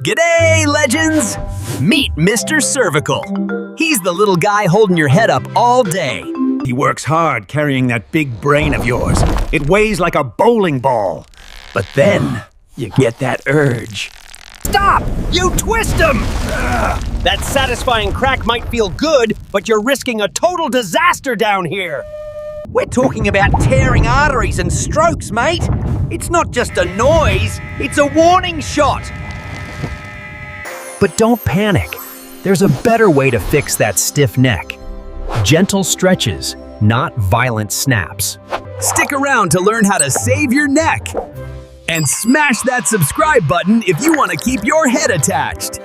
G'day, legends! Meet Mr. Cervical. He's the little guy holding your head up all day. He works hard carrying that big brain of yours. It weighs like a bowling ball. But then, you get that urge. Stop! You twist him! That satisfying crack might feel good, but you're risking a total disaster down here. We're talking about tearing arteries and strokes, mate. It's not just a noise, it's a warning shot. But don't panic. There's a better way to fix that stiff neck. Gentle stretches, not violent snaps. Stick around to learn how to save your neck. And smash that subscribe button if you want to keep your head attached.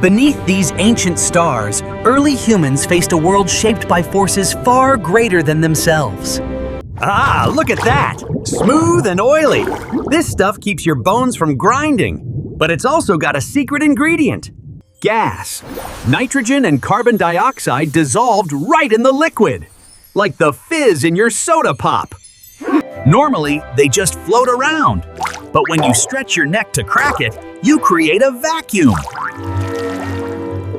Beneath these ancient stars, early humans faced a world shaped by forces far greater than themselves. Ah, look at that! Smooth and oily. This stuff keeps your bones from grinding. But it's also got a secret ingredient. Gas. Nitrogen and carbon dioxide dissolved right in the liquid. Like the fizz in your soda pop. Normally, they just float around. But when you stretch your neck to crack it, you create a vacuum.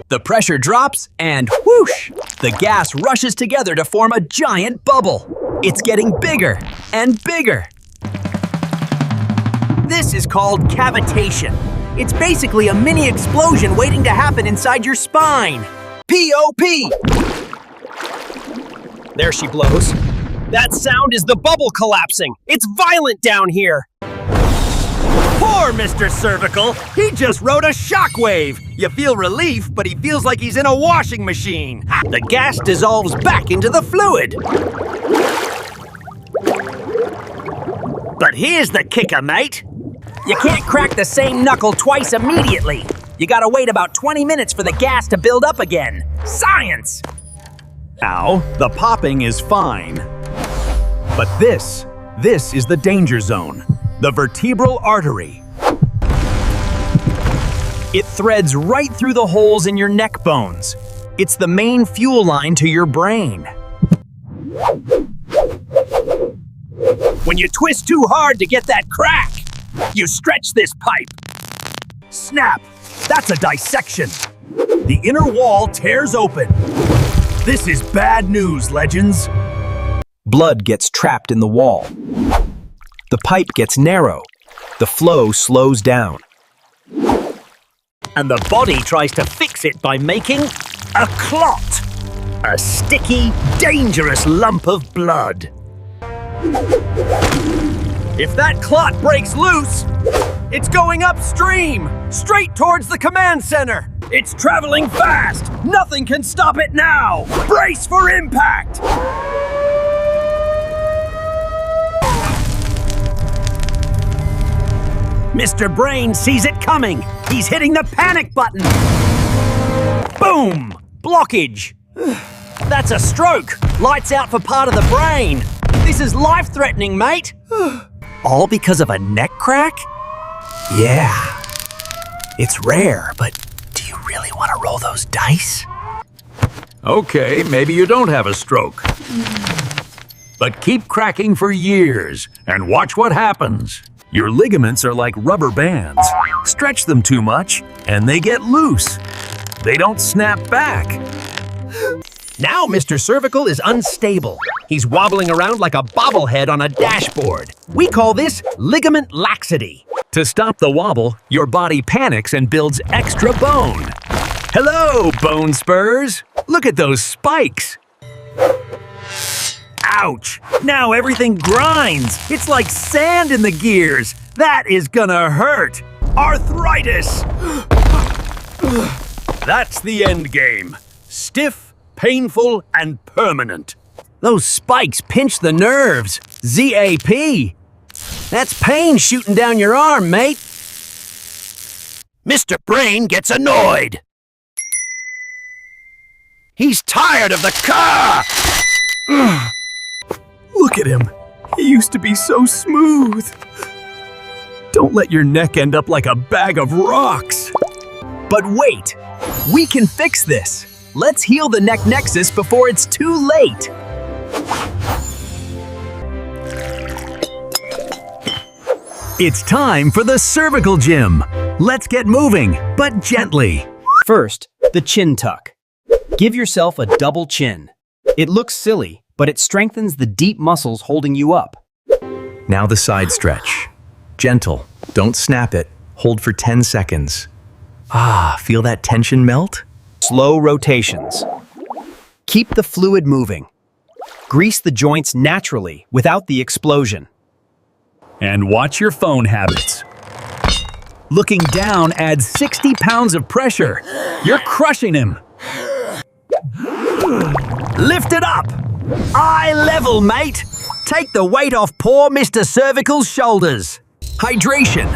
The pressure drops and whoosh! The gas rushes together to form a giant bubble. It's getting bigger and bigger. This is called cavitation. It's basically a mini explosion waiting to happen inside your spine. P.O.P. There she blows. That sound is the bubble collapsing. It's violent down here. Poor Mr. Cervical. He just rode a shockwave. You feel relief, but he feels like he's in a washing machine. The gas dissolves back into the fluid. But here's the kicker, mate. You can't crack the same knuckle twice immediately. You gotta wait about 20 minutes for the gas to build up again. Science! Ow, the popping is fine. But this is the danger zone, the vertebral artery. It threads right through the holes in your neck bones. It's the main fuel line to your brain. When you twist too hard to get that crack, you stretch this pipe. Snap! That's a dissection. The inner wall tears open. This is bad news, legends. Blood gets trapped in the wall. The pipe gets narrow. The flow slows down. And the body tries to fix it by making a clot. A sticky, dangerous lump of blood. If that clot breaks loose, it's going upstream, straight towards the command center. It's traveling fast. Nothing can stop it now. Brace for impact. Mr. Brain sees it coming. He's hitting the panic button. Boom! Blockage. That's a stroke. Lights out for part of the brain. This is life-threatening, mate. All because of a neck crack? Yeah. It's rare, but do you really want to roll those dice? Okay, maybe you don't have a stroke. But keep cracking for years and watch what happens. Your ligaments are like rubber bands. Stretch them too much, and they get loose. They don't snap back. Now Mr. Cervical is unstable. He's wobbling around like a bobblehead on a dashboard. We call this ligament laxity. To stop the wobble, your body panics and builds extra bone. Hello, bone spurs. Look at those spikes. Ouch! Now everything grinds. It's like sand in the gears. That is gonna hurt. Arthritis! That's the end game. Stiff, painful, and permanent. Those spikes pinch the nerves. ZAP. That's pain shooting down your arm, mate. Mr. Brain gets annoyed. He's tired of the car! Look at him. He used to be so smooth. Don't let your neck end up like a bag of rocks. But wait, we can fix this. Let's heal the Neck Nexus before it's too late. It's time for the Cervical Gym. Let's get moving, but gently. First, the chin tuck. Give yourself a double chin. It looks silly, but it strengthens the deep muscles holding you up. Now the side stretch. Gentle, don't snap it. Hold for 10 seconds. Ah, feel that tension melt? Slow rotations. Keep the fluid moving. Grease the joints naturally without the explosion. And watch your phone habits. Looking down adds 60 pounds of pressure. You're crushing him. Lift it up. Eye level, mate. Take the weight off poor Mr. Cervical's shoulders. Hydration.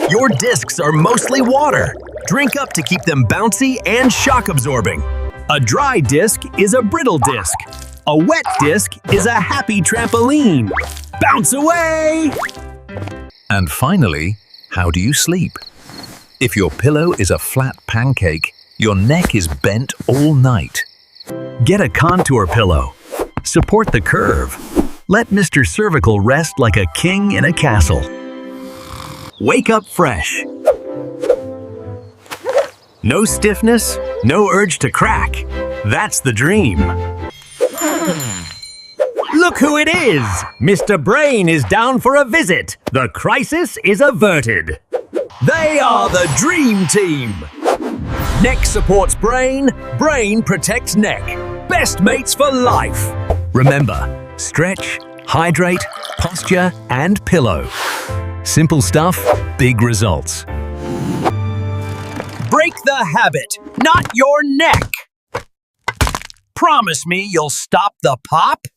Your discs are mostly water. Drink up to keep them bouncy and shock absorbing. A dry disc is a brittle disc. A wet disc is a happy trampoline. Bounce away! And finally, how do you sleep? If your pillow is a flat pancake, your neck is bent all night. Get a contour pillow. Support the curve. Let Mr. Cervical rest like a king in a castle. Wake up fresh. No stiffness, no urge to crack. That's the dream. Look who it is! Mr. Brain is down for a visit. The crisis is averted. They are the dream team. Neck supports brain, brain protects neck. Best mates for life. Remember, stretch, hydrate, posture, and pillow. Simple stuff, big results. Break the habit, not your neck. Promise me you'll stop the pop?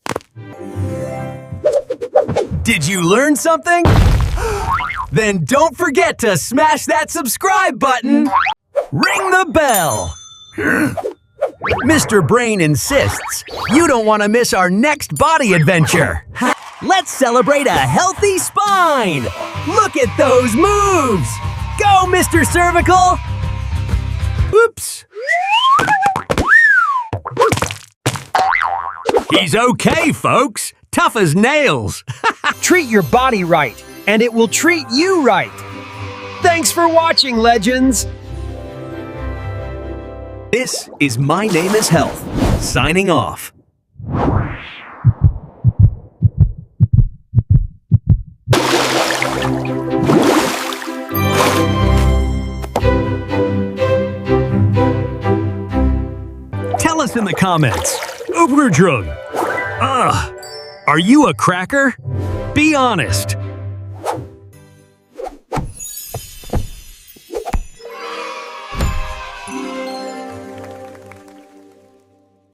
Did you learn something? Then don't forget to smash that subscribe button. Ring the bell. Mr. Brain insists you don't want to miss our next body adventure. Let's celebrate a healthy spine. Look at those moves. Go, Mr. Cervical. Oops. He's okay, folks. Tough as nails. Treat your body right, and it will treat you right. Thanks for watching, legends. This is My Name is Health, signing off. Tell us in the comments. Überdrung. Are you a cracker? Be honest.